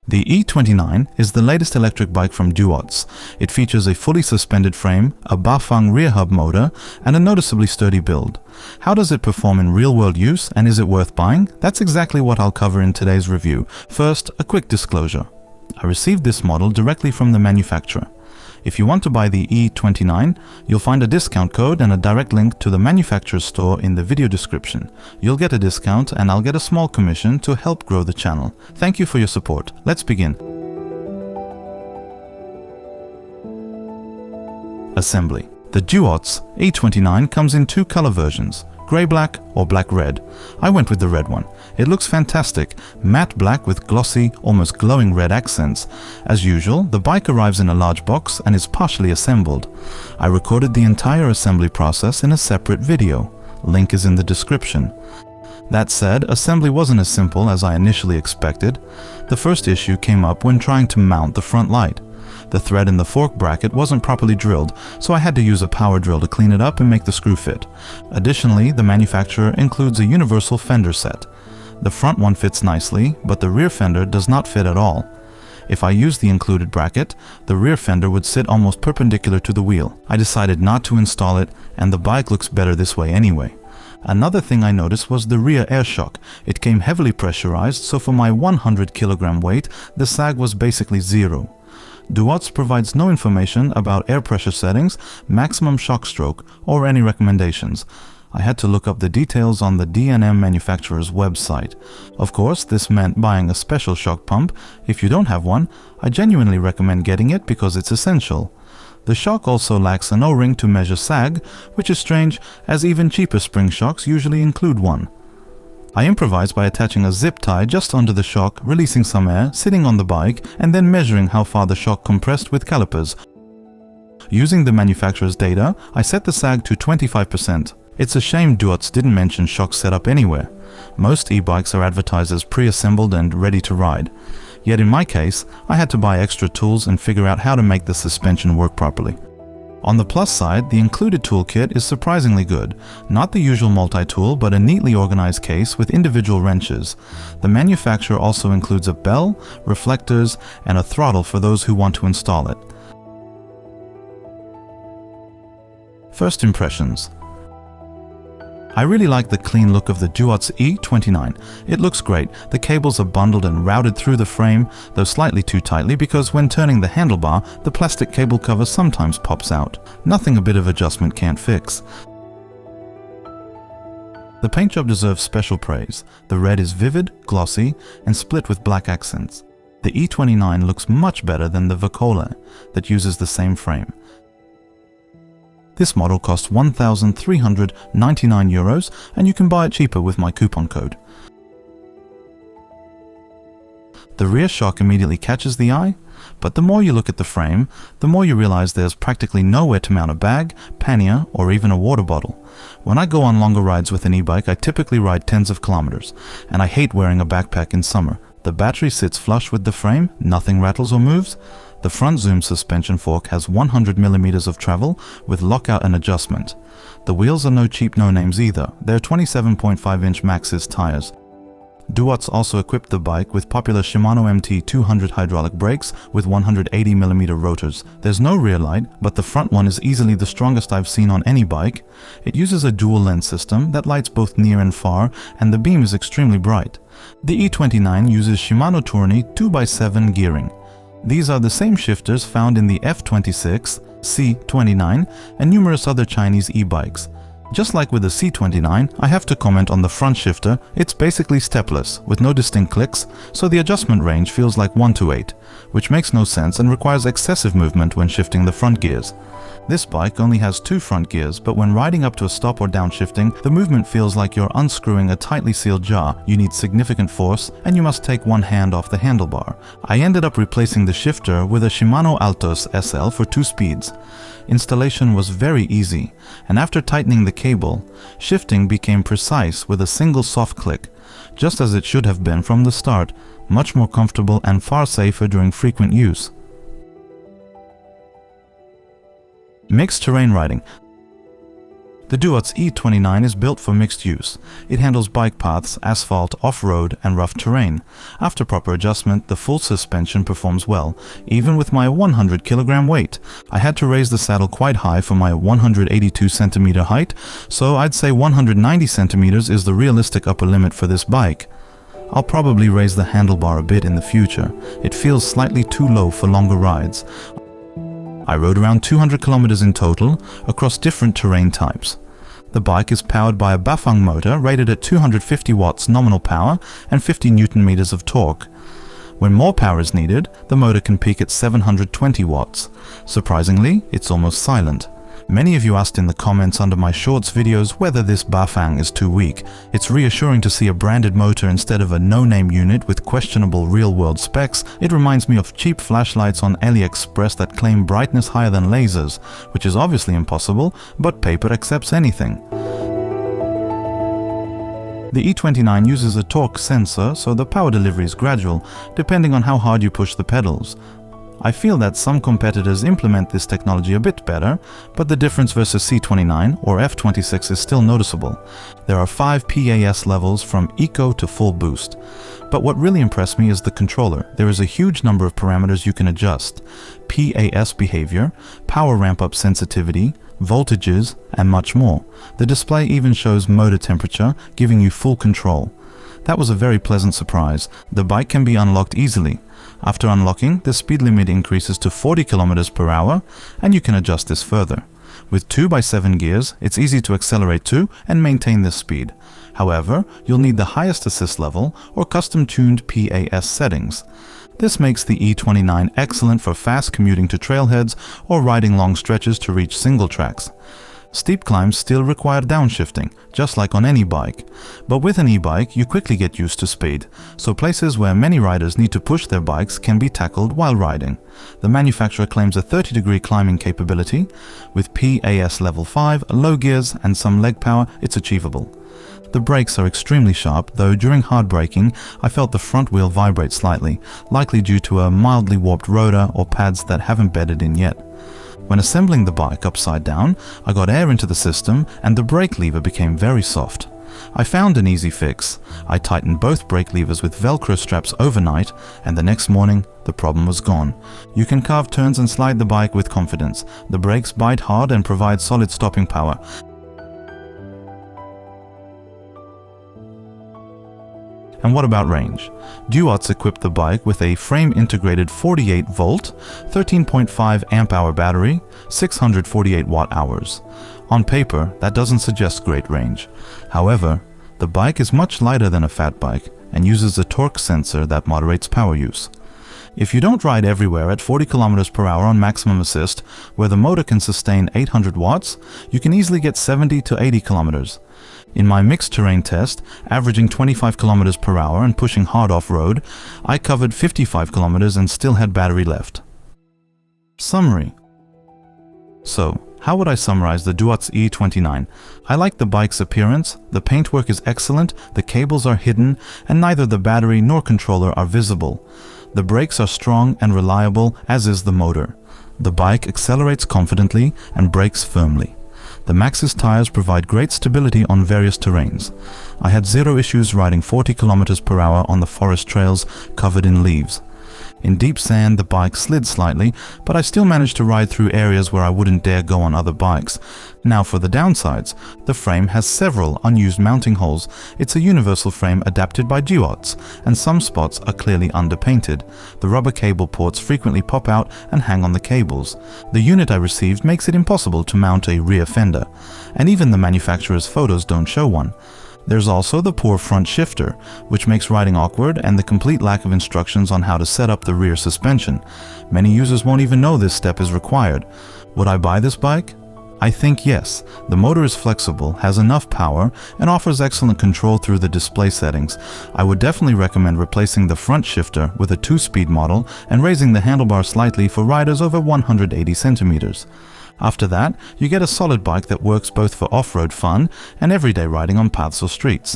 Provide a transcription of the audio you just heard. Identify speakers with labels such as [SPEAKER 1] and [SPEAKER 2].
[SPEAKER 1] The E29 is the latest electric bike from Duotts. It features a fully suspended frame, a Bafang rear hub motor, and a noticeably sturdy build. How does it perform in real-world use, and is it worth buying? That's exactly what I'll cover in today's review. First, a quick disclosure. I received this model directly from the manufacturer. If you want to buy the E29, you'll find a discount code and a direct link to the manufacturer's store in the video description. You'll get a discount and I'll get a small commission to help grow the channel. Thank you for your support. Let's begin. Assembly. The Duotts E29 comes in two color versions, grey-black or black-red. I went with the red one. It looks fantastic, matte black with glossy, almost glowing red accents. As usual, the bike arrives in a large box and is partially assembled. I recorded the entire assembly process in a separate video. Link is in the description. That said, assembly wasn't as simple as I initially expected. The first issue came up when trying to mount the front light. The thread in the fork bracket wasn't properly drilled, so I had to use a power drill to clean it up and make the screw fit. Additionally, the manufacturer includes a universal fender set. The front one fits nicely, but the rear fender does not fit at all. If I used the included bracket, the rear fender would sit almost perpendicular to the wheel. I decided not to install it, and the bike looks better this way anyway. Another thing I noticed was the rear air shock. It came heavily pressurized, so for my 100 kilogram weight, the sag was basically zero. Duotts provides no information about air pressure settings, maximum shock stroke, or any recommendations. I had to look up the details on the D&M manufacturer's website. Of course, this meant buying a special shock pump. If you don't have one, I genuinely recommend getting it because it's essential. The shock also lacks an O-ring to measure sag, which is strange as even cheaper spring shocks usually include one. I improvised by attaching a zip tie just under the shock, releasing some air, sitting on the bike, and then measuring how far the shock compressed with calipers. Using the manufacturer's data, I set the sag to 25%. It's a shame Duotts didn't mention shock setup anywhere. Most e-bikes are advertised as pre-assembled and ready to ride. Yet in my case, I had to buy extra tools and figure out how to make the suspension work properly. On the plus side, the included toolkit is surprisingly good. Not the usual multi-tool, but a neatly organized case with individual wrenches. The manufacturer also includes a bell, reflectors, and a throttle for those who want to install it. First impressions. I really like the clean look of the Duotts E29. It looks great. The cables are bundled and routed through the frame, though slightly too tightly because when turning the handlebar, the plastic cable cover sometimes pops out. Nothing a bit of adjustment can't fix. The paint job deserves special praise. The red is vivid, glossy, and split with black accents. The E29 looks much better than the Vacola that uses the same frame. This model costs €1,399 and you can buy it cheaper with my coupon code. The rear shock immediately catches the eye, but the more you look at the frame, the more you realize there's practically nowhere to mount a bag, pannier, or even a water bottle. When I go on longer rides with an e-bike, I typically ride tens of kilometers, and I hate wearing a backpack in summer. The battery sits flush with the frame, nothing rattles or moves. The front zoom suspension fork has 100 millimeters of travel with lockout and adjustment. The wheels are no cheap no-names either. They're 27.5-inch Maxxis tires. Duotts also equipped the bike with popular Shimano MT200 hydraulic brakes with 180mm rotors. There's no rear light, but the front one is easily the strongest I've seen on any bike. It uses a dual lens system that lights both near and far, and the beam is extremely bright. The E29 uses Shimano Tourney 2x7 gearing. These are the same shifters found in the F26, C29, and numerous other Chinese e-bikes. Just like with the C29, I have to comment on the front shifter. It's basically stepless, with no distinct clicks, so the adjustment range feels like 1 to 8, which makes no sense and requires excessive movement when shifting the front gears. This bike only has 2 front gears, but when riding up to a stop or downshifting, the movement feels like you're unscrewing a tightly sealed jar. You need significant force, and you must take one hand off the handlebar. I ended up replacing the shifter with a Shimano Altos SL for 2 speeds. Installation was very easy, and after tightening the cable, shifting became precise with a single soft click, just as it should have been from the start, much more comfortable and far safer during frequent use. Mixed terrain riding. The Duotts E29 is built for mixed use. It handles bike paths, asphalt, off-road and rough terrain. After proper adjustment, the full suspension performs well, even with my 100 kilogram weight. I had to raise the saddle quite high for my 182 centimeter height, so I'd say 190 centimeters is the realistic upper limit for this bike. I'll probably raise the handlebar a bit in the future. It feels slightly too low for longer rides. I rode around 200 kilometers in total across different terrain types. The bike is powered by a Bafang motor rated at 250 watts nominal power and 50 Newton meters of torque. When more power is needed, the motor can peak at 720 watts. Surprisingly, it's almost silent. Many of you asked in the comments under my shorts videos whether this Bafang is too weak. It's reassuring to see a branded motor instead of a no-name unit with questionable real-world specs. It reminds me of cheap flashlights on AliExpress that claim brightness higher than lasers, which is obviously impossible, but paper accepts anything. The E29 uses a torque sensor, so the power delivery is gradual, depending on how hard you push the pedals. I feel that some competitors implement this technology a bit better, but the difference versus C29 or F26 is still noticeable. There are 5 PAS levels from Eco to full boost. But what really impressed me is the controller. There is a huge number of parameters you can adjust: PAS behavior, power ramp-up sensitivity, voltages, and much more. The display even shows motor temperature, giving you full control. That was a very pleasant surprise. The bike can be unlocked easily. After unlocking, the speed limit increases to 40 km per hour, and you can adjust this further. With 2x7 gears, it's easy to accelerate to and maintain this speed. However, you'll need the highest assist level or custom-tuned PAS settings. This makes the E29 excellent for fast commuting to trailheads or riding long stretches to reach single tracks. Steep climbs still require downshifting, just like on any bike. But with an e-bike, you quickly get used to speed, so places where many riders need to push their bikes can be tackled while riding. The manufacturer claims a 30-degree climbing capability. With PAS level 5, low gears and some leg power, it's achievable. The brakes are extremely sharp, though during hard braking, I felt the front wheel vibrate slightly, likely due to a mildly warped rotor or pads that haven't bedded in yet. When assembling the bike upside down, I got air into the system and the brake lever became very soft. I found an easy fix. I tightened both brake levers with Velcro straps overnight, and the next morning, the problem was gone. You can carve turns and slide the bike with confidence. The brakes bite hard and provide solid stopping power. And what about range? Duotts equipped the bike with a frame-integrated 48-volt, 13.5 amp-hour battery, 648 watt-hours. On paper, that doesn't suggest great range. However, the bike is much lighter than a fat bike and uses a torque sensor that moderates power use. If you don't ride everywhere at 40 km per hour on maximum assist, where the motor can sustain 800 watts, you can easily get 70 to 80 kilometers. In my mixed terrain test, averaging 25 km per hour and pushing hard off-road, I covered 55 km and still had battery left. Summary. So, how would I summarize the Duotts E29? I like the bike's appearance, the paintwork is excellent, the cables are hidden, and neither the battery nor controller are visible. The brakes are strong and reliable, as is the motor. The bike accelerates confidently and brakes firmly. The Maxxis tires provide great stability on various terrains. I had zero issues riding 40 km per hour on the forest trails covered in leaves. In deep sand, the bike slid slightly, but I still managed to ride through areas where I wouldn't dare go on other bikes. Now for the downsides. The frame has several unused mounting holes. It's a universal frame adapted by Duotts, and some spots are clearly underpainted. The rubber cable ports frequently pop out and hang on the cables. The unit I received makes it impossible to mount a rear fender, and even the manufacturer's photos don't show one. There's also the poor front shifter, which makes riding awkward, and the complete lack of instructions on how to set up the rear suspension. Many users won't even know this step is required. Would I buy this bike? I think yes. The motor is flexible, has enough power, and offers excellent control through the display settings. I would definitely recommend replacing the front shifter with a 2-speed model and raising the handlebar slightly for riders over 180 centimeters. After that, you get a solid bike that works both for off-road fun and everyday riding on paths or streets.